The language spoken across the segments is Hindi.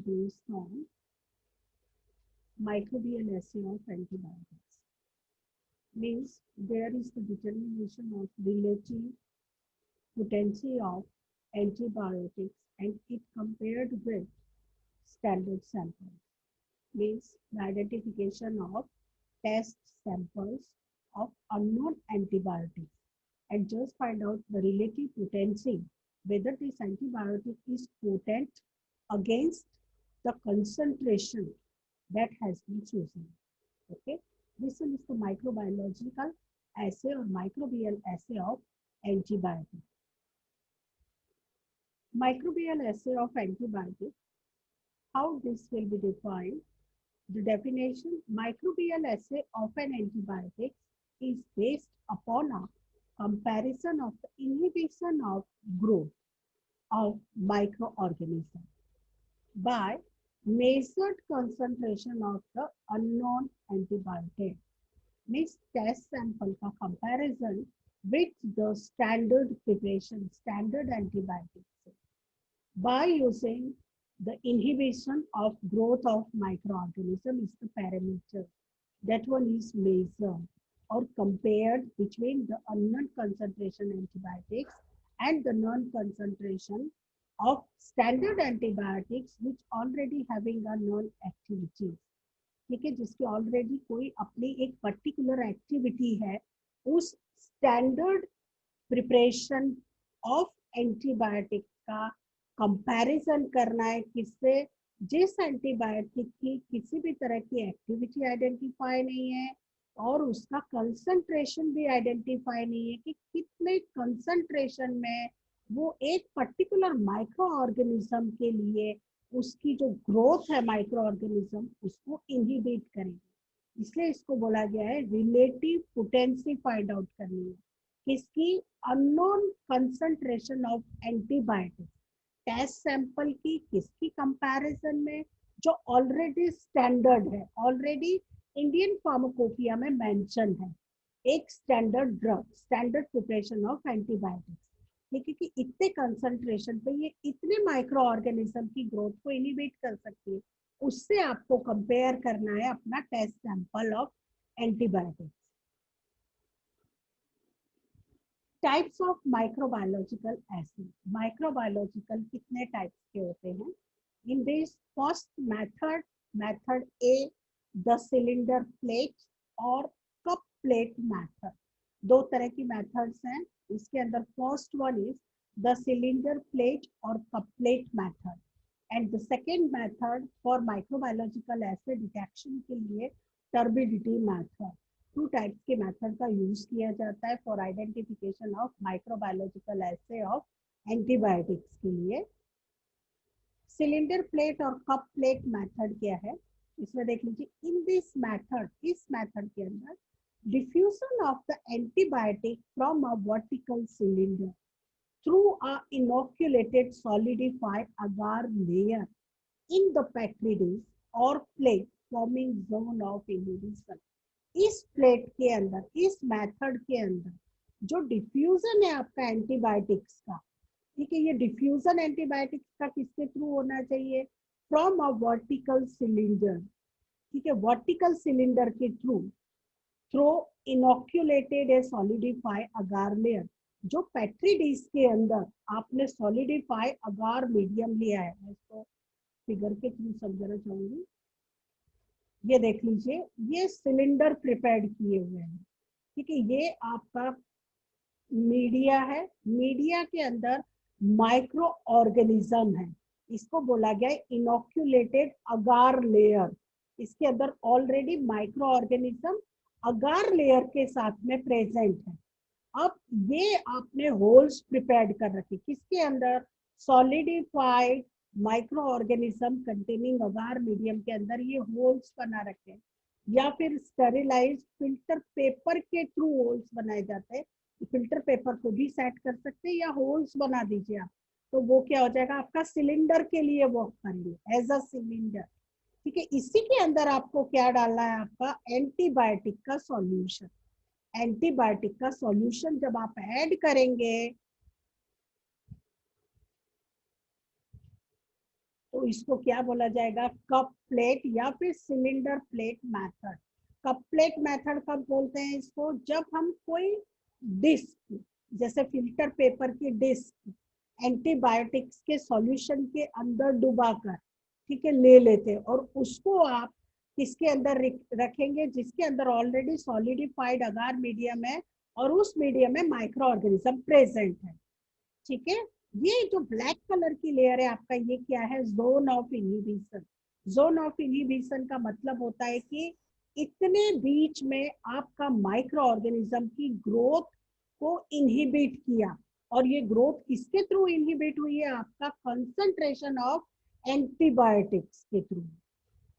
based on microbial assay of antibiotics. Means there is the determination of relative potency of antibiotics and it compared with standard samples. Means the identification of test samples of unknown antibiotics and just find out the relative potency, whether this antibiotic is potent against the concentration that has been chosen. Okay, this one is the microbiological assay or microbial assay of antibiotic. Microbial assay of antibiotic, how this will be defined? The definition: microbial assay of an antibiotic is based upon a comparison of the inhibition of growth of microorganisms by measured concentration of the unknown antibiotic. Means test sample का comparison with the standard preparation, standard antibiotics by using the inhibition of growth of microorganism is the parameter. That one is measured or compared between the unknown concentration antibiotics and the known concentration of standard antibiotics which already having a known activity. ठीक है, जिसकी ऑलरेडी कोई अपनी एक पर्टिकुलर एक्टिविटी है, उस स्टैंडर्ड प्रिपरेशन ऑफ एंटीबायोटिक का कंपैरिजन करना है किससे, जिस एंटीबायोटिक की किसी भी तरह की एक्टिविटी आइडेंटिफाई नहीं है और उसका कंसंट्रेशन भी आइडेंटिफाई नहीं है कि कितने कंसंट्रेशन में वो एक पर्टिकुलर माइक्रो ऑर्गेनिज्म के लिए उसकी जो ग्रोथ है माइक्रो ऑर्गेनिज्म उसको इनहिबिट करेंगे. इसलिए इसको बोला गया है रिलेटिव पोटेंसी फाइंड आउट करनी है किसकी, unknown concentration of antibiotic test sample की किसकी कंपैरिजन में, जो ऑलरेडी स्टैंडर्ड है, ऑलरेडी इंडियन फार्माकोपिया में मेंशन है एक standard drug, standard preparation of antibiotics. ठीक है कि इतने कंसंट्रेशन पे ये इतने माइक्रो ऑर्गेनिज्म की ग्रोथ को इनिबिट कर सकती है, उससे आपको कंपेयर करना है अपना test sample of antibiotics. Types of microbiological assay. Microbiological कितने टाइप्स के होते हैं? In this first method, method A, the cylinder plate और कप प्लेट मेथड. दो तरह की मेथड्स हैं इसके अंदर. First one is the cylinder plate और cup plate method and the second method for microbiological acid detection के लिए टर्बिडिटी मेथड. टू टाइप्स के मेथड का यूज किया जाता है for identification of microbiological assay of antibiotics के लिए. सिलेंडर प्लेट और कप प्लेट मेथड क्या है इसमें देख लीजिए. इन दिस मेथड, इस मेथड के अंदर diffusion of the antibiotic from a vertical cylinder through a inoculated solidified agar layer in the petri dish or plate forming zone of inhibition. इस प्लेट के अंदर, इस मेथड के अंदर जो डिफ्यूजन है आपका एंटीबायोटिक्स का, ठीक है, ये डिफ्यूजन एंटीबायोटिक्स का किसके थ्रू होना चाहिए, फ्रॉम अ वर्टिकल सिलेंडर. ठीक है, वर्टिकल सिलेंडर के थ्रू थ्रो इनोक्यूलेटेड ए सॉलिडिफाई अगार लेयर. जो पेट्री डिश के अंदर आपने सॉलिडिफाई अगार मीडियम लिया है, मैं इसको फिगर के थ्रू समझाना चाहूंगी. ये देख लीजिए, ये सिलेंडर प्रिपेयर्ड किए हुए हैं. ठीक है, ये आपका मीडिया है, मीडिया के अंदर माइक्रो ऑर्गेनिज्म है, इसको बोला गया है इनोक्यूलेटेड अगार लेयर. इसके अंदर ऑलरेडी माइक्रो ऑर्गेनिज्म अगार लेयर के साथ में प्रेजेंट है. अब ये आपने होल्स प्रिपेयर्ड कर रखे किसके अंदर, सॉलिडिफाइड माइक्रो ऑर्गेनिज्म कंटेनिंग अगार मीडियम के अंदर ये होल्स बना रखे, या फिर स्टेरिलाइज्ड फिल्टर पेपर के थ्रू होल्स बनाए जाते हैं. फिल्टर पेपर को भी सेट कर सकते हैं या होल्स बना दीजिए आप, तो वो क्या हो जाएगा आपका सिलेंडर के लिए वर्क करेंगे एज अ सिलेंडर. ठीक है, इसी के अंदर आपको क्या डालना है, आपका एंटीबायोटिक का सॉल्यूशन. एंटीबायोटिक का सॉल्यूशन जब आप ऐड करेंगे तो इसको क्या बोला जाएगा, कप प्लेट या फिर cylinder plate method. Cup plate method कब बोलते हैं इसको, जब हम कोई डिस्क, जैसे फिल्टर पेपर की डिस्क एंटीबायोटिक्स के सॉल्यूशन के अंदर डुबाकर, ठीक है, ले लेते हैं और उसको आप किसके अंदर रखेंगे, जिसके अंदर ऑलरेडी सॉलिडिफाइड अगार मीडियम है और उस मीडियम में माइक्रो ऑर्गेनिज्म प्रेजेंट है, ठीक है। ये जो ब्लैक कलर की लेयर है आपका, ये क्या है, zone of inhibition. Zone of inhibition का मतलब होता है कि इतने बीच में आपका माइक्रो ऑर्गेनिज्म की ग्रोथ को इनहिबिट किया, और ये ग्रोथ किसके थ्रू इनहिबिट हुई है, आपका कंसंट्रेशन ऑफ एंटीबायोटिक्स के थ्रू।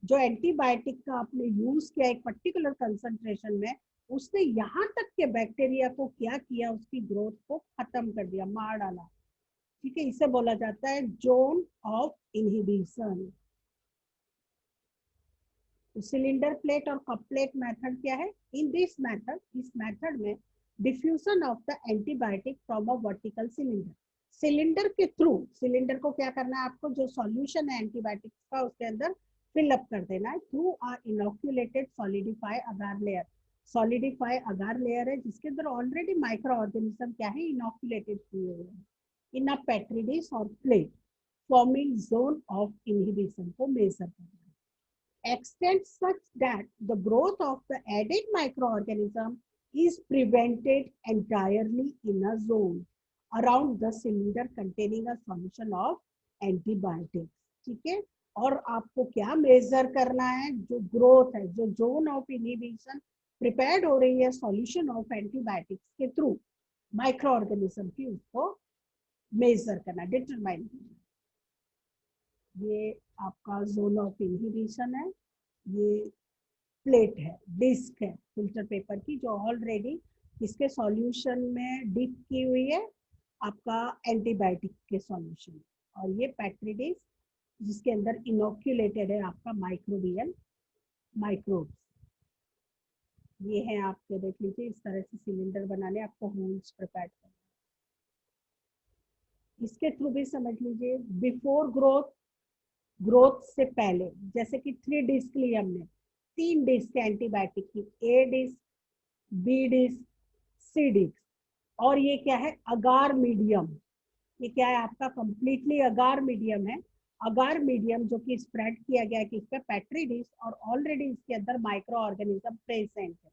जो एंटीबायोटिक का आपने यूज किया एक पर्टिकुलर कंसंट्रेशन में, उसने यहाँ तक के बैक्टीरिया को क्या किया, उसकी ग्रोथ को खत्म कर दिया, मार डाला, ठीक है। इसे बोला जाता है zone of inhibition. Cylinder plate और कप प्लेट मेथड क्या है, इन दिस मेथड, इस मेथड में diffusion of the antibiotic from a vertical cylinder, cylinder के थ्रू, सिलेंडर को क्या करना है आपको, जो सॉल्यूशन है एंटीबायोटिक्स का उसके अंदर फिल अप कर देना है through a inoculated solidify agar layer. Solidify agar layer है जिसके अंदर ऑलरेडी माइक्रो ऑर्गेनिज्म क्या है, इनोक्यूलेटेड हुए हैं इन अ पेट्री डिश और plate, forming zone of inhibition को मेजर करना है। Extent such that the growth of the added microorganism is prevented entirely in a zone around the cylinder containing a solution of antibiotics, ठीक है। और आपको क्या मेजर करना है, जो ग्रोथ है, जो जोन ऑफ इनहिबिशन प्रिपेयर्ड हो रही है सॉल्यूशन ऑफ एंटीबायोटिक्स के थ्रू माइक्रो ऑर्गेनिज्म की, उसको मेजर करना, डिटरमाइन करना। ये आपका जोन ऑफ इनहिबिशन है, ये प्लेट है, डिस्क है फिल्टर पेपर की, जो ऑलरेडी इसके सॉल्यूशन में डिप की हुई है आपका एंटीबायोटिक के सॉल्यूशन, और ये पेट्री डिस्क जिसके अंदर इनोक्यूलेटेड है आपका माइक्रोबियल माइक्रोब्स। ये है आपके, देख लीजिए, इस तरह से सिलेंडर बनाने आपको होल्स प्रिपेयर करना, इसके थ्रू भी समझ लीजिए बिफोर ग्रोथ, ग्रोथ से पहले, जैसे कि 3 डिस्क ली हमने, 3 डिस्क एंटीबायोटिक की, ए डिस्क, बी डिस्क, सी डिस्क, और ये क्या है, अगार मीडियम, ये क्या है आपका, कंप्लीटली अगार मीडियम है। अगार मीडियम जो कि स्प्रेड किया गया कि इस पे पेट्री डिश, और ऑलरेडी इसके अंदर माइक्रो ऑर्गेनिज्म प्रेजेंट है।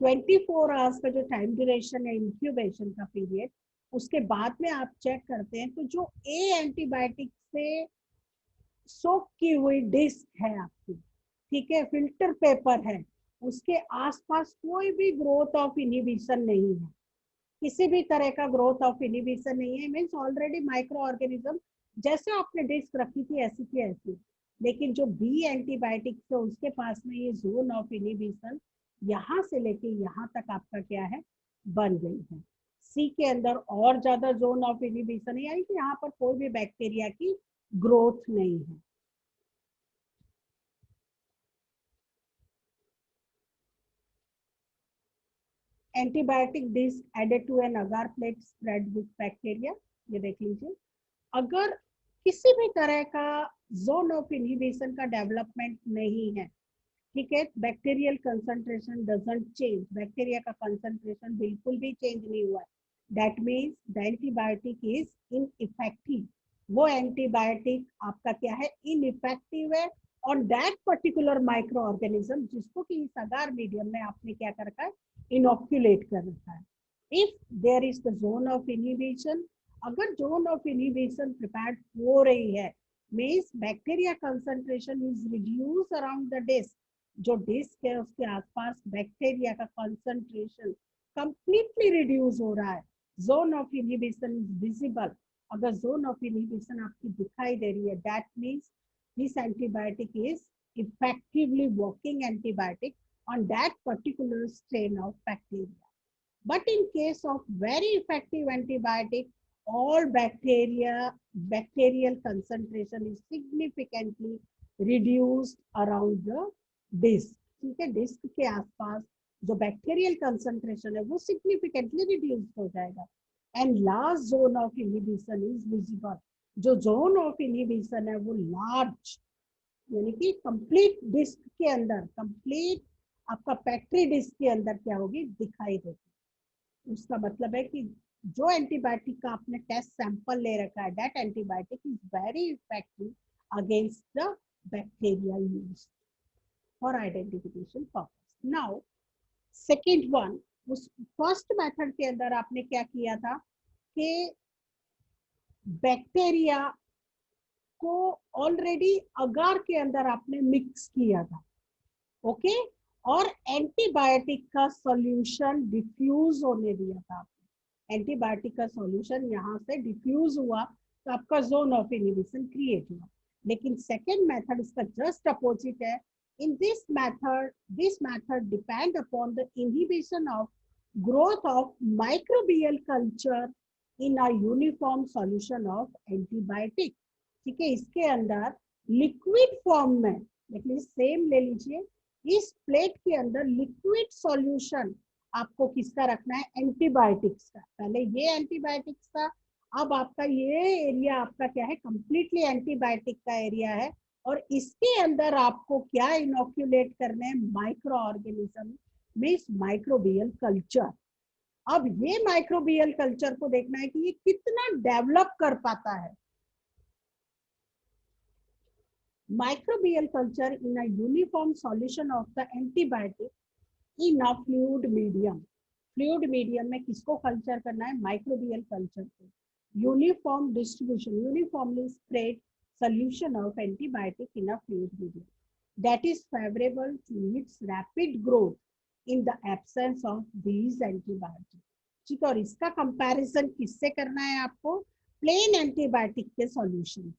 24 आवर्स का जो टाइम ड्यूरेशन है इंक्यूबेशन का पीरियड, उसके बाद में आप चेक करते हैं तो जो ए एंटीबायोटिक से सोक की हुई डिस्क है आपकी, ठीक है, फिल्टर पेपर है, उसके आसपास कोई भी ग्रोथ ऑफ इनहिबिशन नहीं है, किसी भी तरह का ग्रोथ ऑफ इनहिबिशन नहीं है, मीन्स ऑलरेडी माइक्रो ऑर्गेनिज्म जैसे आपने डिस्क रखी थी ऐसी की ऐसी। लेकिन जो बी एंटीबायोटिक है उसके पास में ये जोन ऑफ इनहिबिशन यहाँ से लेके यहाँ तक आपका क्या है, बन गई है। सी के अंदर और ज्यादा जोन ऑफ इनहिबिशन है, यानी कि यहाँ पर कोई भी बैक्टीरिया की ग्रोथ नहीं है। Antibiotic disc added to an agar plate spread with bacteria, ये देख लीजिए, अगर किसी भी तरह का जोन ऑफ इनहिबिशन का डेवलपमेंट नहीं है, ठीक है, bacterial concentration doesn't change, bacteria का कंसंट्रेशन बिल्कुल भी चेंज नहीं हुआ है, that means the antibiotic is ineffective, वो एंटीबायोटिक आपका क्या है, इनइफेक्टिव है on that particular microorganism जिसको कि इस अगार मीडियम में आपने क्या कर रखा है, इनोक्यूलेट कर रखा है। If there is the zone of inhibition, अगर जोन ऑफ इनहिबिशन प्रिपेयर्ड हो रही है, means bacteria concentration is reduce around the disc, जो डिस्क है उसके आसपास बैक्टीरिया का कंसंट्रेशन कंप्लीटली रिड्यूस हो रहा है, zone of inhibition is visible, अगर जोन ऑफ इनहिबिशन आपकी दिखाई दे रही है, that means this antibiotic is effectively working antibiotic on that particular strain of bacteria. But in case of very effective antibiotic, all bacterial concentration is significantly reduced around the disk, ठीक है, डिस्क के आसपास जो बैक्टीरियल कंसंट्रेशन है वो सिग्निफिकेंटली रिड्यूस हो जाएगा, and last zone of inhibition is visible, जो जोन ऑफ इनहिबिशन है वो लार्ज, यानी कि कंप्लीट डिस्क के अंदर, कंप्लीट आपका पेट्री डिस्क के अंदर क्या होगी, दिखाई देगी। उसका मतलब है कि जो एंटीबायोटिक का आपने टेस्ट सैंपल ले रखा है, that antibiotic is very effective against the bacteria used for identification purpose. Now second one, उस फर्स्ट मेथड के अंदर आपने क्या किया था कि बैक्टीरिया को ऑलरेडी अगार के अंदर आपने मिक्स किया था, ओके, और एंटीबायोटिक का सॉल्यूशन डिफ्यूज होने दिया था आपने। एंटीबायोटिक का सॉल्यूशन यहाँ से डिफ्यूज हुआ तो आपका जोन ऑफ इनहिबिशन क्रिएट हुआ। लेकिन सेकेंड मेथड इसका जस्ट अपोजिट है। In this method depend upon the inhibition of growth of microbial culture in a uniform solution of antibiotic. ठीक है, इसके अंदर लिक्विड फॉर्म में, लेकिन सेम ले लीजिए, इस प्लेट के अंदर लिक्विड सॉल्यूशन आपको किसका रखना है, एंटीबायोटिक्स का। पहले ये एंटीबायोटिक्स था, अब आपका ये एरिया आपका क्या है, कंप्लीटली एंटीबायोटिक का एरिया है, और इसके अंदर आपको क्या इनोक्यूलेट करने हैं, micro organism, means microbial culture. अब ये माइक्रोबियल कल्चर को देखना है कि ये कितना डेवलप कर पाता है। Microbial culture in a uniform solution of the antibiotic in a fluid medium. Fluid medium में किसको कल्चर करना है, माइक्रोबियल कल्चर को। Uniform distribution, uniformly spread solution of antibiotic in a fluid medium that is favorable to its rapid growth in the absence of these antibiotics. ठीक है, और इसका कंपैरिजन किससे करना है आपको, प्लेन एंटीबायोटिक के सॉल्यूशन।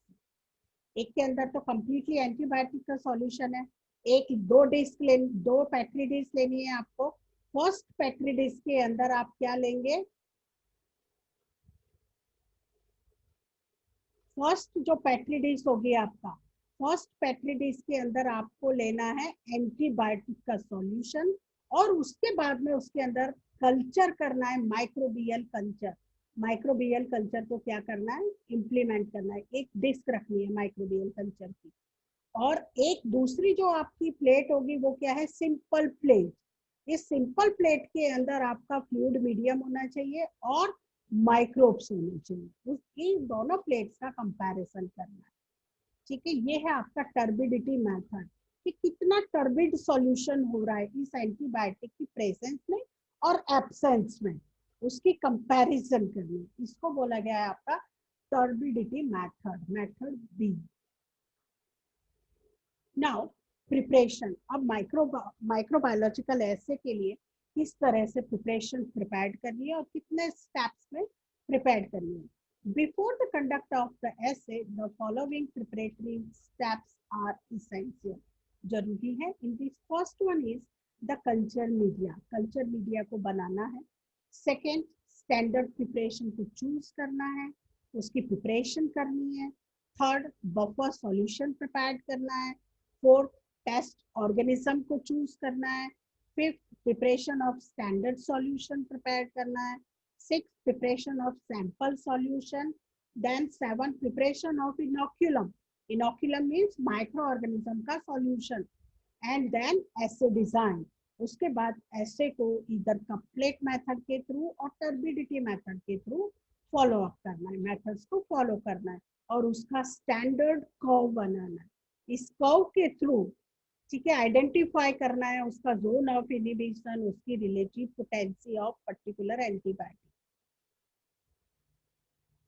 एक के अंदर तो कंप्लीटली एंटीबायोटिक का सॉल्यूशन है, एक दो पेट्री डिस्क लेनी है आपको। फर्स्ट पेट्री डिस्क के अंदर आप क्या लेंगे, फर्स्ट जो पेट्री डिस्क होगी आपका, फर्स्ट पेट्री डिस्क के अंदर आपको लेना है एंटीबायोटिक का सॉल्यूशन, और उसके बाद में उसके अंदर कल्चर करना है माइक्रोबियल कल्चर। माइक्रोबियल कल्चर को क्या करना है, इम्प्लीमेंट करना है। एक डिस्क रखनी है माइक्रोबियल कल्चर की, और एक दूसरी जो आपकी प्लेट होगी वो क्या है, सिंपल प्लेट। इस सिंपल प्लेट के अंदर आपका फ्लूइड मीडियम होना चाहिए और माइक्रोब्स होने चाहिए। उसकी दोनों प्लेट्स का कंपैरिजन करना है। ठीक है, ये है आपका टर्बिडिटी मेथड, कि कितना टर्बिड सॉल्यूशन हो रहा है इस एंटीबायोटिक की प्रेजेंस में और एब्सेंस में, उसकी कंपैरिजन करनी, इसको बोला गया है आपका turbidity method, method B. Now preparation. अब माइक्रोबायोलॉजिकल एसे के लिए किस तरह से प्रिपरेशन प्रिपेयर करनी है और कितने स्टेप्स में प्रिपेयर करनी है। Before the conduct of the assay the following preparatory steps are essential, जरूरी है। In this first one is the culture media, culture media को बनाना है। सेकेंड, स्टैंडर्ड प्रिपरेशन को चूज करना है, उसकी प्रिपरेशन करनी है। थर्ड, बफर सॉल्यूशन प्रिपेयर करना है। फोर्थ, टेस्ट ऑर्गेनिज्म को चूज करना है। Fifth, preparation of standard solution prepare करना है। Six, preparation of sample solution. Then seven, preparation of inoculum, inoculum means micro organism का solution. And then assay design. उसके बाद एसे को इधर कपलेट मेथड के थ्रू और टर्बिडिटी मेथड के थ्रू फॉलो अप करना है, मेथड्स को फॉलो करना है, और उसका स्टैंडर्ड कर्व बनाना है। इस कर्व के थ्रू, ठीक है, आइडेंटिफाई करना है उसका जोन ऑफ इनहिबिशन, उसकी relative potency of particular antibiotic.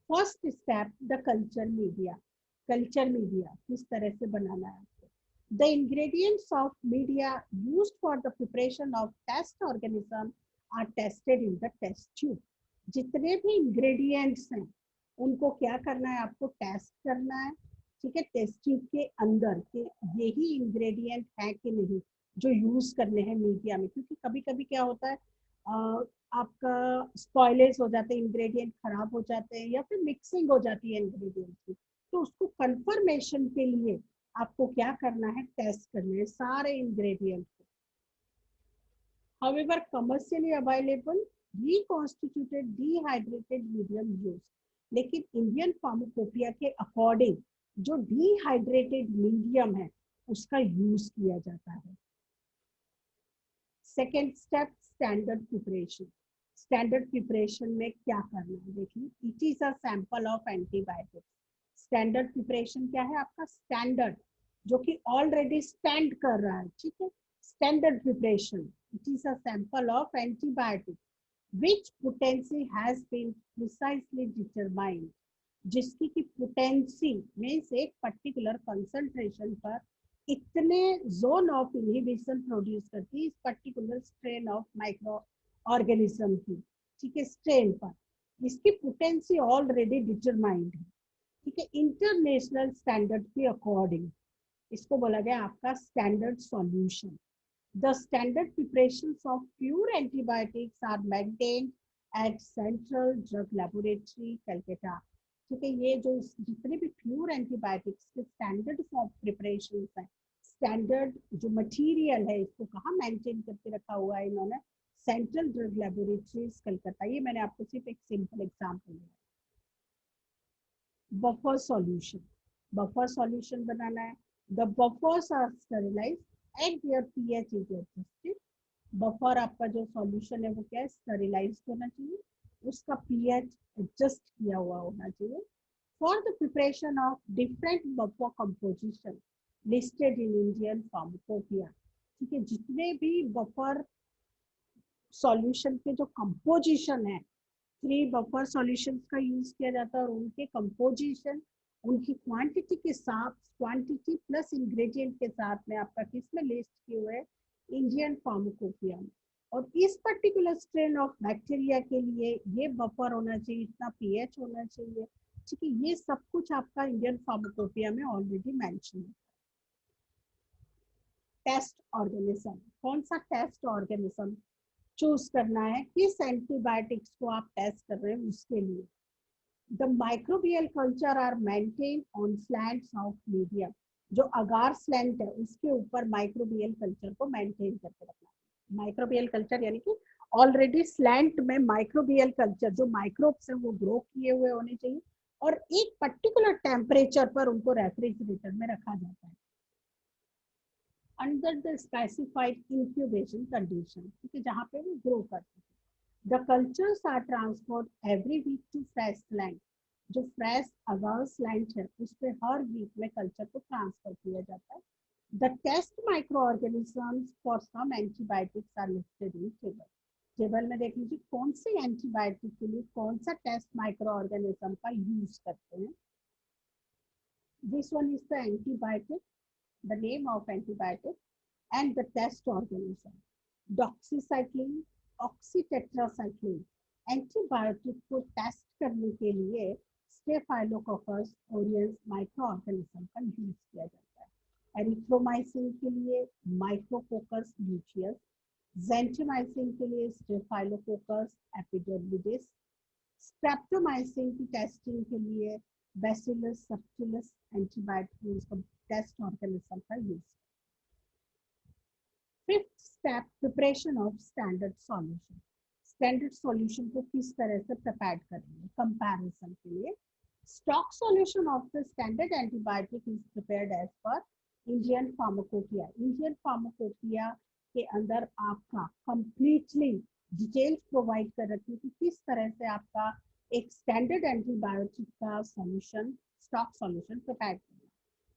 First step, the culture media. Culture media किस तरह से बनाना है आपको। The ingredients of media used for the preparation of test organism are tested in the test tube. जितने भी इंग्रेडिएंट्स हैं उनको क्या करना है, आपको टेस्ट करना है। ठीक है, टेस्ट ट्यूब के अंदर के यही इंग्रेडिएंट है कि नहीं जो यूज करने हैं मीडिया में, क्योंकि कभी कभी क्या होता है, आपका स्पॉइलेज हो जाते हैं, इंग्रेडिएंट खराब हो जाते हैं, या फिर मिक्सिंग हो जाती है इंग्रेडिएंट की। तो उसको कंफर्मेशन के लिए आपको क्या करना है, टेस्ट करना है सारे इंग्रेडिएंट को। However, commercially available reconstituted dehydrated medium used, लेकिन इंडियन फार्माकोपिया के अकॉर्डिंग जो डिहाइड्रेटेड मीडियम है उसका यूज किया जाता है। Second step, standard preparation. Standard preparation में क्या करना है देखिए, it is a sample of antibiotics. Standard preparation क्या है आपका, स्टैंडर्ड जो कि ऑलरेडी स्टैंड कर रहा है, ठीक है। Standard preparation, it is a sample of antibiotic which potency has been precisely determined, जिसकी की पोटेंसी मीन्स एक पर्टिकुलर कंसंट्रेशन पर इतने जोन ऑफ इनहिबिशन प्रोड्यूस करती है इस particular strain of micro organism की, ठीक है, स्ट्रेन पर इसकी पोटेंसी ऑलरेडी डिटरमाइंड है, ठीक है, इंटरनेशनल स्टैंडर्ड के अकॉर्डिंग। इसको बोला गया आपका standard solution. The standard preparations of pure antibiotics are maintained at Central Drug Laboratory, Calcutta. ठीक है, ये जो जितने भी प्योर एंटीबायोटिक्स के स्टैंडर्ड ऑफ प्रिपरेशन है, स्टैंडर्ड जो मटेरियल है इसको कहाँ मेंटेन करके रखा हुआ है इन्होंने, सेंट्रल ड्रग लेबोरेटरीज कलकत्ता। ये मैंने आपको सिर्फ एक सिंपल एग्जांपल दिया। बफर सॉल्यूशन, बफर सॉल्यूशन बनाना है। The buffers are sterilised at their pH is adjusted. Buffer आपका जो सॉल्यूशन है वो क्या है, स्टेरिलाइज्ड होना चाहिए, उसका पीएच एडजस्ट किया हुआ होना चाहिए। For the preparation of different buffer composition listed in Indian pharmacopoeia, ठीक है, जितने भी बफर सॉल्यूशन के जो कंपोजिशन है, 3 बफर सॉल्यूशंस का यूज किया जाता है और उनके कंपोजिशन उनकी क्वांटिटी के साथ, क्वांटिटी प्लस इंग्रेडिएंट के साथ में आपका किस में लिस्ट किए हुए, इंडियन फार्माकोपिया में। और इस पर्टिकुलर स्ट्रेन ऑफ बैक्टीरिया के लिए ये बफर होना चाहिए, इतना पीएच होना चाहिए, ठीक है, ये सब कुछ आपका इंडियन फार्माकोपिया में ऑलरेडी मेंशन है। टेस्ट ऑर्गेनिज्म, कौन सा टेस्ट ऑर्गेनिज्म चूज करना है, किस एंटीबायोटिक्स को आप टेस्ट कर रहे हैं उसके लिए। The microbial culture are maintain on slants of medium, जो अगार स्लैंट है उसके ऊपर माइक्रोबियल कल्चर को मेंटेन करके रखना। माइक्रोबियल कल्चर यानी कि ऑलरेडी स्लैंट में माइक्रोबियल कल्चर जो माइक्रोब्स है वो ग्रो किए हुए होने चाहिए और एक पर्टिकुलर टेम्परेचर पर उनको रेफ्रिजरेटर में रखा जाता है under the specified incubation condition, ठीक है, जहाँ पे वो ग्रो करते हैं। The cultures are transferred every week to fresh land, जो फ्रेश अगार्स लैंड है उस पर हर वीक में कल्चर को ट्रांसफर किया जाता है। The test microorganisms for some antibiotics are listed in table. Table में देख लीजिए कौन से एंटीबायोटिक के लिए कौन सा टेस्ट माइक्रो ऑर्गेनिज्म का यूज करते हैं। This one is the antibiotic, the name of antibiotic and the test organism. Doxycycline, oxytetracycline, antibiotic को टेस्ट करने के लिए स्टेफाइलोकोकस ऑरियंस माइक्रो ऑर्गेनिज्म का यूज किया जाता है। एरिथ्रोमाइसिन के लिए माइक्रोकोकस ल्यूचियस, जेंटिमाइसिन के लिए स्टेफाइलोकोकस एपिडर्मिडिस, स्ट्रेप्टोमाइसिन की टेस्टिंग के लिए Bacillus subtilis antibiotic test organism का use. Fifth step, preparation of standard solution. Standard solution को किस तरह से प्रिपेयर करेंगे कंपैरिजन के लिए। Stock solution of the standard antibiotic is prepared as per Indian pharmacopoeia. Indian pharmacopoeia के अंदर आपका कंप्लीटली डिटेल्स प्रोवाइड कर रखी है कि किस तरह से आपका एक स्टैंडर्ड एंटीबायोटिक का सॉल्यूशन, स्टॉक सॉल्यूशन प्रिपेयर करना,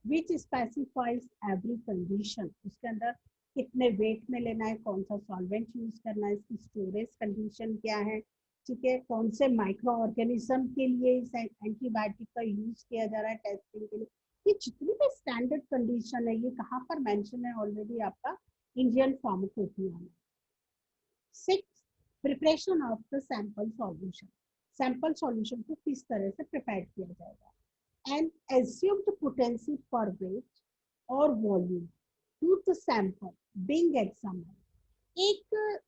विच स्पेसिफाइज एवरी कंडीशन, उसके अंदर कितने वेट में लेना है, कौन सा सॉल्वेंट यूज करना है, इसकी स्टोरेज कंडीशन क्या है, ठीक है, कौन से माइक्रो ऑर्गेनिज्म के लिए इस एंटीबायोटिक का यूज किया जा रहा है टेस्टिंग के लिए। ये जितनी भी स्टैंडर्ड कंडीशन है ये कहाँ पर मेंशन है ऑलरेडी आपका इंडियन फार्माकोपिया में। 6, preparation of the sample solution. Sample solution को किस तरह से प्रिपेयर किया जाएगा। And assumed potency per weight or volume to the sample being examined, एक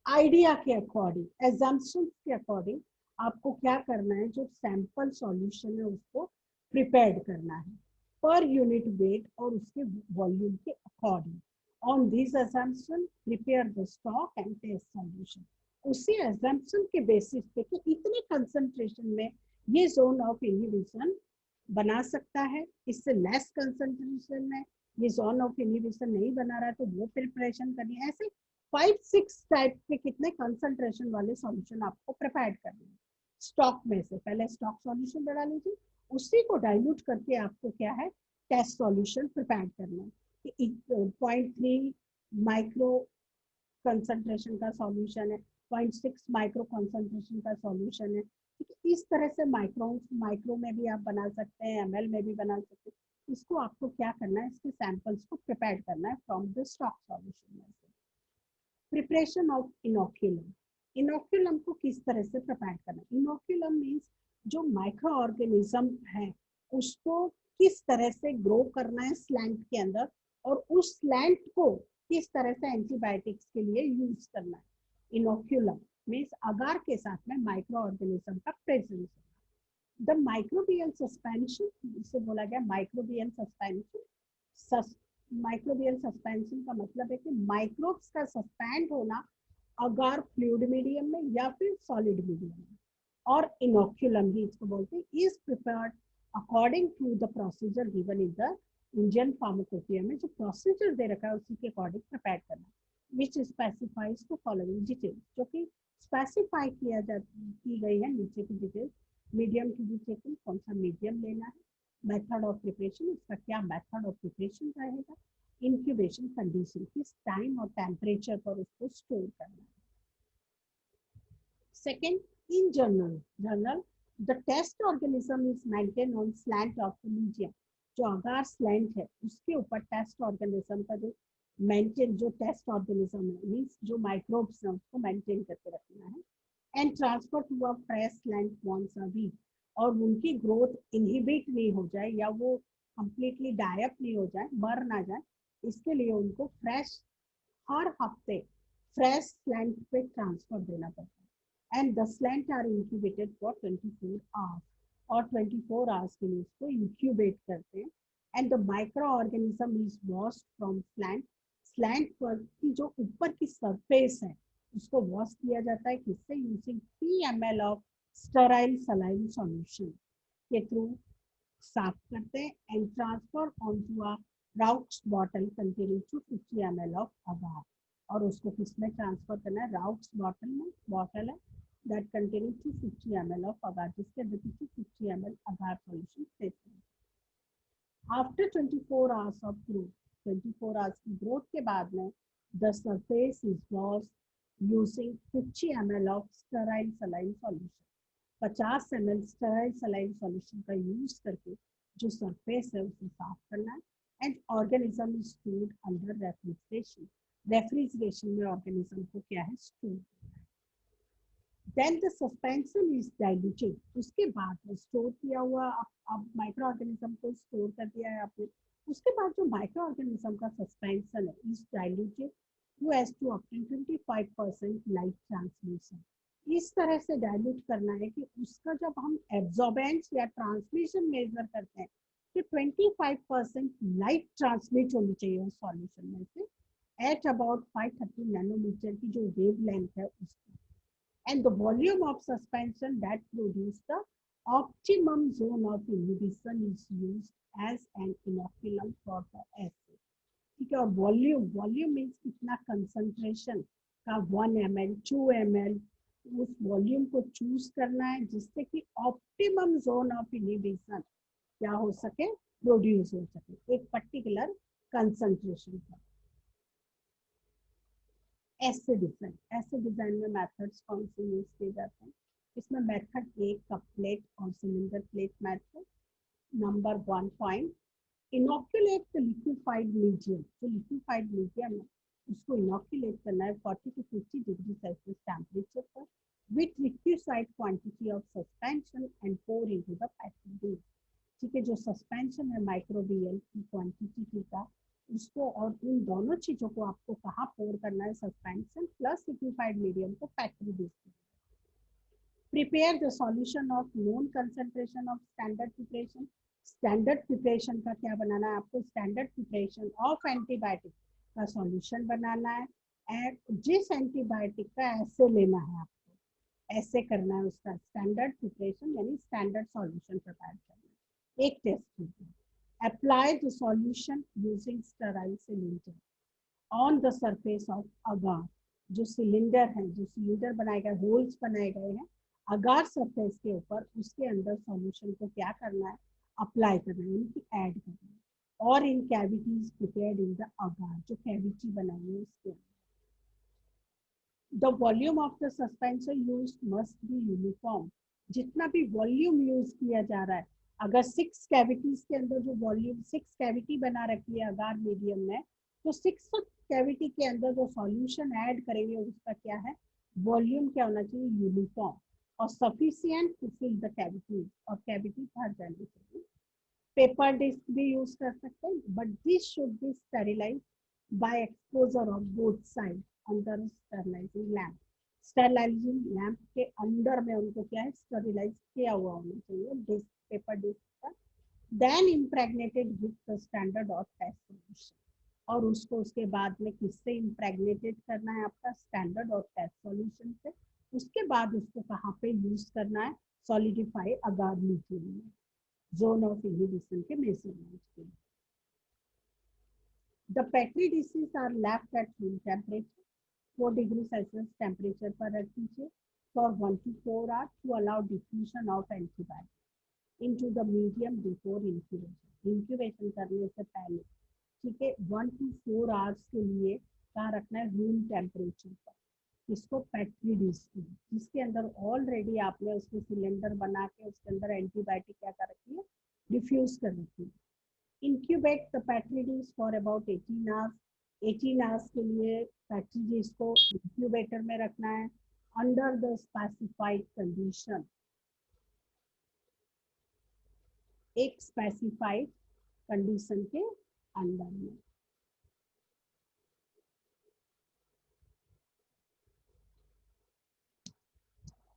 आइडिया के अकॉर्डिंग, एजम्पशन के अकॉर्डिंग आपको क्या करना है, जो सैंपल सॉल्यूशन है उसको प्रिपेयर करना है पर यूनिट वेट और उसके वॉल्यूम के according. On this assumption prepare the stock and test solution. उसी assumption के बेसिस पे कि इतने कंसंट्रेशन में ये जोन ऑफ इनहिबिशन बना सकता है, इससे लेस कंसंट्रेशन में ये जोन ऑफ इनहिबिशन नहीं बना रहा है तो वो प्रिपरेशन करनी है। ऐसे 5-6 टाइप के कितने कंसंट्रेशन वाले सॉल्यूशन आपको प्रिपेयर करने हैं स्टॉक में से। पहले स्टॉक सॉल्यूशन बना लीजिए, उसी को डाइल्यूट करके आपको क्या है टेस्ट सॉल्यूशन प्रिपेयर करना है। 0.3 माइक्रो कंसंट्रेशन का सॉल्यूशन है, 0.6 माइक्रो कंसंट्रेशन का सॉल्यूशन है। ठीक है, इस तरह से माइक्रो में भी आप बना सकते हैं, एमएल में भी बना सकते हैं। इसको आपको क्या करना है, इसके सैंपल्स को प्रिपेयर करना है फ्रॉम द स्टॉक सॉल्यूशन में से। प्रिपरेशन ऑफ इनोक्यूलम, इनोक्यूलम को किस तरह से प्रिपेयर करना है। इनोक्यूलम मीन्स जो माइक्रो ऑर्गेनिज्म है उसको किस तरह से ग्रो करना है स्लैंट के अंदर, और उस स्लैंट को किस तरह से एंटीबायोटिक्स के लिए यूज करना है। इनोक्यूलम मीन्स अगार के साथ में माइक्रो ऑर्गेनिज्म का प्रेजेंस। द माइक्रोबियल सस्पेंशन, जिसे बोला गया माइक्रोबियल सस्पेंशन। माइक्रोबियल सस्पेंशन का मतलब है कि माइक्रोब्स का सस्पेंड होना अगार फ्लूइड मीडियम में या फिर सॉलिड मीडियम में। और इनोक्यूलम भी इसको बोलते हैं, is prepared according to the procedure given in the Indian pharmacopoeia में जो प्रोसीजर दे रखा है उसी के अकॉर्डिंग प्रिपेयर करना, which specifies the following detail, जो कि स्पेसिफाई की गई है नीचे की detail. Medium to be taken, कौन सा मीडियम लेना है, मेथड ऑफ प्रिपरेशन, इसका क्या मेथड ऑफ प्रिपरेशन रहेगा, इंक्यूबेशन कंडीशन, किस टाइम और टेम्परेचर पर उसको स्टोर करना है। Second, in general the test organism is maintain on slant of the medium, जो अगार स्लैंट है उसके ऊपर टेस्ट ऑर्गेनिज्म का जो मेंटेन, जो टेस्ट ऑर्गेनिज्म है मीन्स जो माइक्रोब्स है उसको मेंटेन करके रखना है। And transfer to a fresh slant once a week, और उनकी ग्रोथ इनहिबिट नहीं हो जाए या वो कंप्लीटली डायअप नहीं हो जाए, मर ना जाए, इसके लिए उनको फ्रेश हर हफ्ते फ्रेश स्लैंट पे ट्रांसफर देना पड़ता है। And the slant are incubated for 24 hours, और 24 आवर्स के लिए उसको इंक्यूबेट करते हैं। And the microorganism is washed from slant, slant पर की जो ऊपर की सरफेस है उसको वॉश किया जाता है, किससे, using 3 ml of sterile saline solution के थ्रू साफ करते हैं। And transfer onto a Roux bottle containing 250 ml of agar, और उसको किसमें ट्रांसफर करना है, राउक्स बॉटल में, बॉटल है that containing 250 ml of agar, जिसके अंदर 250 ml अगार सॉल्यूशन प्लेस करें। After 24 hours of growth, 24 hours की ग्रोथ के बाद में the surface is wash using 50 ml of sterile saline solution, 50 ml sterile saline solution का यूज करके जो सरफेस है उसे साफ करना है। And organism is stored under refrigeration, refrigeration में ऑर्गेनिज्म को क्या है स्टोर करना है। Then the suspension is diluted, उसके बाद में स्टोर किया हुआ अब माइक्रो ऑर्गेनिज्म को स्टोर कर दिया है आपने, उसके बाद जो माइक्रो ऑर्गेनिज्म का सस्पेंशन है is diluted to as to obtain 25% light transmission. इस तरह से डाइल्यूट करना है कि उसका जब हम एब्जॉर्बेंस या ट्रांसमिशन मेजर करते हैं तो 25% लाइट ट्रांसमिट होनी चाहिए उस सॉल्यूशन में से एट अबाउट 530 नैनोमीटर की जो वेव लेंथ है उसकी। And the volume of suspension that produce the optimum zone of inhibition is used as an inoculum for the assay. ठीक है, और वॉल्यूम मीन्स कितना कंसंट्रेशन का 1 ml 2 ml, उस वॉल्यूम को चूज करना है जिससे कि ऑप्टिमम जोन ऑफ इनहिबिशन क्या हो सके, प्रोड्यूस हो सके एक पर्टिकुलर कंसंट्रेशन पर। ऐसे डिजाइन में मेथड्स कौन से यूज किए जाते हैं, इसमें मेथड एक कप प्लेट और cylinder plate method. Number 1 point, inoculate the liquefied medium, जो लिक्विफाइड मीडियम है उसको इनोक्यूलेट करना है 40 to 50 डिग्री सेल्सियस टेम्परेचर पर with requisite quantity of suspension and pour into the package. ठीक है, जो सस्पेंशन है माइक्रोबियल की क्वांटिटी की का उसको, और इन दोनों चीजों को आपको कहाँ पोर करना है, सस्पेंशन प्लस लिक्विफाइड मीडियम को पैक्ड बेस पे। Prepare the solution of known concentration of standard preparation, standard preparation का क्या बनाना है आपको, स्टैंडर्ड प्रिपरेशन ऑफ एंटीबायोटिक का सॉल्यूशन बनाना है। एंड जिस एंटीबायोटिक का ऐसे लेना है आपको, ऐसे करना है उसका स्टैंडर्ड प्रिपरेशन यानी स्टैंडर्ड सॉल्यूशन प्रिपेयर करना है। एक test tube apply the solution using sterile cylinder on the surface of agar, जो सिलेंडर है, जो सिलेंडर बनाए गए, होल्स बनाए गए हैं अगार सरफेस के ऊपर, उसके अंदर सॉल्यूशन को क्या करना है, अप्लाई करना है, यानी कि ऐड करना है। और in cavities prepared in the agar, जो कैविटी बनाई है उसके अंदर। The volume of the suspension use must be uniform, जितना भी वॉल्यूम यूज किया जा रहा है, अगर 6 कैविटीज के अंदर जो वॉल्यूम 6 कैविटी बना रखी है अगार मीडियम में, तो 6 कैविटी के अंदर जो सॉल्यूशन ऐड करेंगे उसका क्या है, वॉल्यूम क्या होना चाहिए, यूनिफॉर्म और sufficient to fill the cavity, और कैविटी भर जानी चाहिए। पेपर डिस्क भी यूज कर सकते हैं, but this should be sterilized by exposure of both side under sterilizing lamp. Sterilizing lamp के अंदर में उनको क्या है, स्टेरिलाइज किया हुआ होना चाहिए डिस्क, पेपर डिस्क का। Then impregnated with the standard of test solution, और उसको उसके बाद में किससे इम्प्रेग्नेटेड करना है, आपका स्टैंडर्ड ऑफ टेस्ट सॉल्यूशन से। उसके बाद उसको कहाँ पे यूज करना है, सॉलिडिफाई अगार मीडियम में, जोन ऑफ इनहिबिशन के मेजरमेंट के लिए। The petri dishes are left at room temperature, 4 degree Celsius temperature पर रख दीजिए for 1 to 4 hours to allow diffusion of antibiotic into the medium before incubation. Incubation करने से पहले, ठीक है, 1 to 4 आवर्स के लिए कहाँ रखना है, रूम टेम्परेचर पर। इसको पेट्री डिश, जिसके अंदर ऑलरेडी आपने उसके सिलेंडर बना के उसके अंदर एंटीबायोटिक क्या कर रखी है, डिफ्यूज कर रखी है। Incubate the petri dish for about 18 hours, 18 hours के लिए पेट्री डिश को इंक्यूबेटर में रखना है अंडर द स्पेसिफाइड कंडीशन, एक स्पेसिफाइड कंडीशन के अंदर में।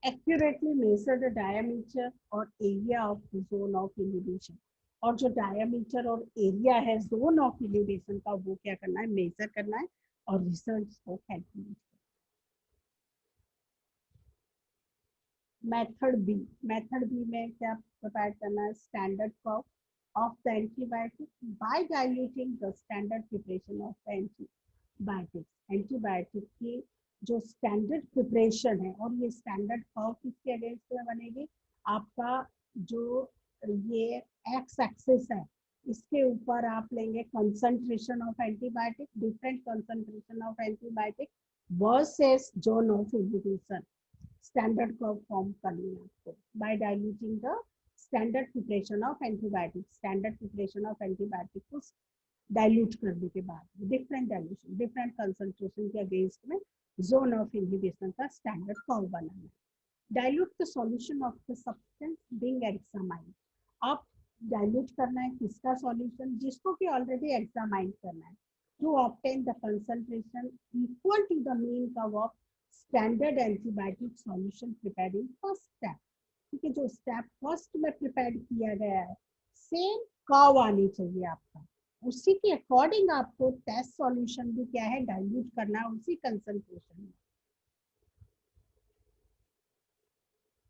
एक्यूरेटली मेजर द डायमीटर और area of the zone of inhibition, और जो डायमीटर और एरिया है जोन ऑफ इनहिबिशन का, वो क्या करना है, मेजर करना है और रिजल्ट्स को कैलकुलेट। मेथड बी में क्या प्रोवाइड करना है, standard curve of the antibiotic by diluting the standard preparation of the antibiotic. Antibiotic की जो स्टैंडर्ड प्रिपरेशन है, और ये स्टैंडर्ड कर्व किसके अगेंस्ट में बनेगी, आपका जो ये एक्स एक्सिस है, इसके ऊपर आप लेंगे concentration of antibiotic, different concentration of antibiotic versus zone of inhibition. Standard curve form करनी है आपको by diluting the standard preparation of antibiotic. Standard preparation of antibiotic को डाइल्यूट करने के बाद डिफरेंट डाइल्यूशन, डिफरेंट कंसंट्रेशन के अगेंस्ट में जोन ऑफ इनहिबिशन का स्टैंडर्ड कर्व बनाना है। Dilute the solution of the substance being examined. आप डाइल्यूट करना है किसका सॉल्यूशन, जिसको कि ऑलरेडी एग्जामाइन करना है, to obtain the concentration equal to the mean curve of standard antibiotic solution prepared in first step. ठीक है, जो स्टेप फर्स्ट में प्रिपेयर किया गया है, सेम कर्व आनी चाहिए आपका, उसी के अकॉर्डिंग आपको टेस्ट सॉल्यूशन भी क्या है, डाइल्यूट करना है उसी कंसंट्रेशन में।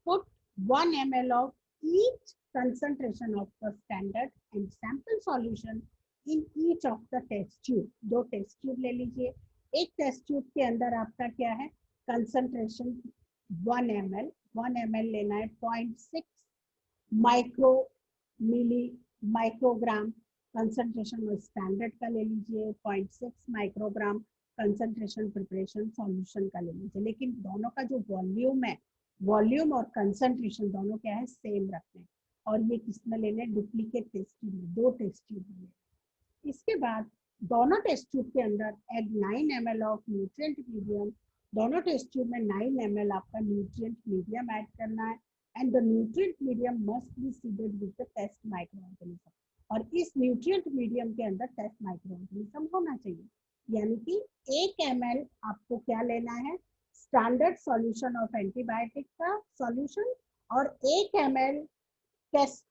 Put 1 ml of each concentration of the standard and sample solution in each of the test tube। 2 test tube ले लीजिए, एक टेस्ट ट्यूब के अंदर आपका क्या है, कंसंट्रेशन 1 ml, 1 ml लेना है 0.6 माइक्रो मिली माइक्रोग्राम कंसंट्रेशन में स्टैंडर्ड का ले लीजिए, 0.6 माइक्रोग्राम कंसंट्रेशन प्रिपरेशन सॉल्यूशन का ले लीजिए। लेकिन दोनों का जो वॉल्यूम है, वॉल्यूम और कंसंट्रेशन दोनों क्या है, सेम रखने हैं। और ये किसमें लेने, डुप्लीकेट टेस्ट ट्यूब में, 2 टेस्ट ट्यूब में। इसके बाद दोनों टेस्ट ट्यूब के अंदर add 9 ml of nutrient medium, दोनों टेस्ट ट्यूब में 9 ml आपका न्यूट्रिएंट मीडियम ऐड करना है। And the nutrient medium must be seeded with the test microorganism, और इस न्यूट्रिएंट मीडियम के अंदर टेस्ट माइक्रोऑर्गेनिज्म होना चाहिए। यानी कि 1 ml आपको क्या लेना है, स्टैंडर्ड सॉल्यूशन ऑफ एंटीबायोटिक का सॉल्यूशन, और 1 ml test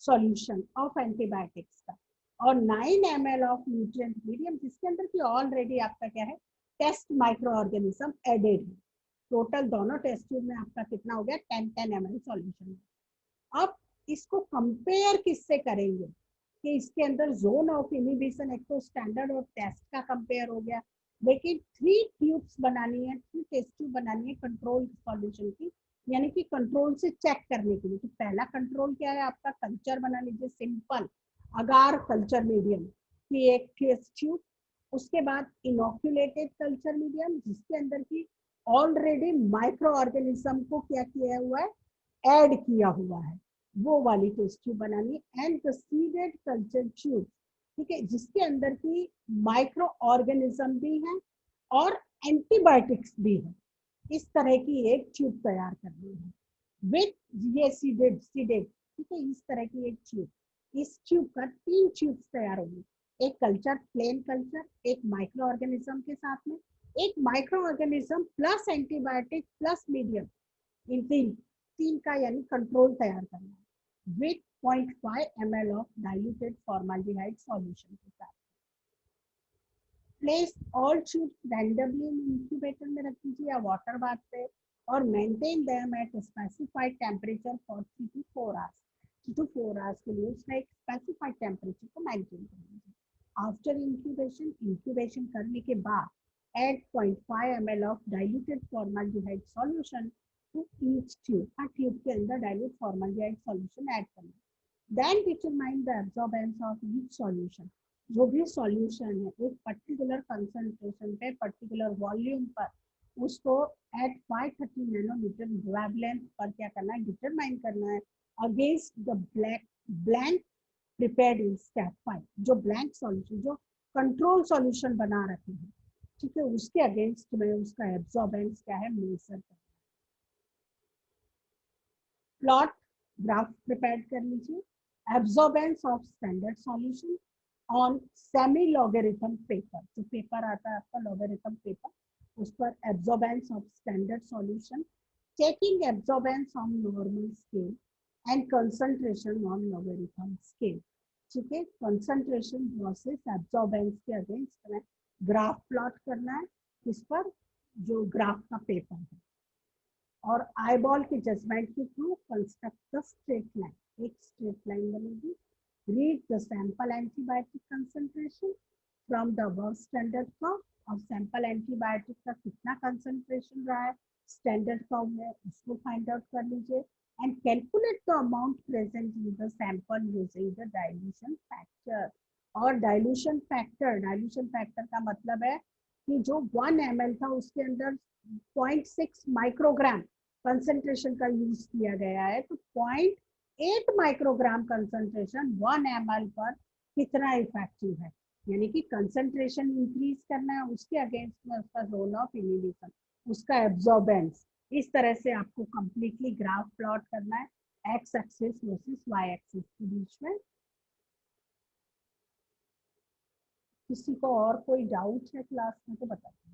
solution of antibiotics का, और 9 ml ऑफ न्यूट्रिएंट मीडियम, जिसके अंदर की ऑलरेडी आपका क्या है, टेस्ट माइक्रो ऑर्गेनिज्म एडेड है। टोटल दोनों टेस्ट ट्यूब में आपका कितना हो गया, 10 ml सॉल्यूशन। अब इसको कंपेयर किससे करेंगे कि इसके अंदर जोन ऑफ इनहिबिशन, एक तो स्टैंडर्ड और टेस्ट का कंपेयर हो गया, लेकिन 3 ट्यूब्स बनानी है, 3 टेस्ट ट्यूब बनानी है कंट्रोल सॉल्यूशन की, यानी कि कंट्रोल से चेक करने के लिए। तो पहला कंट्रोल क्या है आपका, कल्चर बना लीजिए सिंपल अगार कल्चर मीडियम की एक टेस्ट ट्यूब। उसके बाद इनोक्यूलेटेड कल्चर मीडियम जिसके अंदर की ऑलरेडी माइक्रो ऑर्गेनिज्म को क्या किया हुआ है, ऐड किया हुआ है, वो वाली टेस्ट ट्यूब बनानी है। And the seeded culture tube, ठीक है, जिसके अंदर की माइक्रो ऑर्गेनिज्म भी है और एंटीबायोटिक्स भी है, इस तरह की एक ट्यूब तैयार करनी है विथ ये सीडेड सीडेड, ठीक है, इस तरह की एक ट्यूब। इस ट्यूब का 3 ट्यूब्स तैयार होंगी, एक कल्चर प्लेन कल्चर, एक माइक्रो ऑर्गेनिज्म के साथ में, एक microorganism plus antibiotic plus medium, इन तीन का यानी कंट्रोल तैयार करना है with 0.5 ml of diluted formaldehyde solution के साथ। Place all tubes randomly incubator में रख दीजिए या वाटर बाथ पे, और maintain them at specified temperature for 3 to 4 hours. 3 to 4 hours के लिए उसका एक स्पेसिफाइड टेम्परेचर को मेंटेन कर लीजिए। आफ्टर इंक्यूबेशन, इंक्यूबेशन करने के बाद add 0.5 ml of diluted formaldehyde solution to each tube। Her tube के अंदर dilute formaldehyde solution ऐड करना। Then determine the absorbance of each solution। जो भी सॉल्यूशन है एक पर्टिकुलर कंसंट्रेशन पे, पर्टिकुलर वॉल्यूम पर, उसको एट 530 नैनोमीटर वेवलेंथ पर क्या करना है, डिटरमाइन करना है against the blank prepared in step 5। जो ब्लैंक सॉल्यूशन, जो कंट्रोल सॉल्यूशन बना रखे हैं, ठीक है, उसके अगेंस्ट में उसका एब्जॉर्बेंस क्या है, मेजर करना। प्लॉट ग्राफ प्रिपेयर कर लीजिए। Absorbance of standard solution on semi logarithm paper, जो पेपर आता है आपका लॉगरिथम पेपर, उस पर absorbance of standard solution, taking absorbance on normal scale and concentration on logarithm scale, ठीक है। कंसंट्रेशन वर्सेस एब्जॉर्बेंस के अगेंस्ट में ग्राफ प्लॉट करना है, इस पर जो ग्राफ का पेपर है, और आईबॉल के जजमेंट के through construct the straight line, एक स्ट्रेट लाइन बनेगी। Read the sample antibiotic concentration from the above standard curve, और सैंपल एंटीबायोटिक का कितना कंसंट्रेशन रहा है स्टैंडर्ड कर्व में, उसको फाइंड आउट कर लीजिए। And calculate the amount present in the sample using the dilution factor. और डाइल्यूशन फैक्टर का मतलब है कि जो 1 ml था उसके अंदर 0.6 माइक्रोग्राम कंसंट्रेशन का यूज किया गया है, तो 0.8 माइक्रोग्राम कंसंट्रेशन 1 ml पर कितना इफेक्टिव है, यानी कि कंसंट्रेशन इंक्रीज करना है, उसके अगेंस्ट में उसका जोन ऑफ इनहिबिशन, उसका एब्जॉर्बेंस। इस तरह से आपको कंप्लीटली ग्राफ प्लॉट करना है X axis versus Y axis के बीच में। किसी को और कोई डाउट है क्लास में तो बताइए।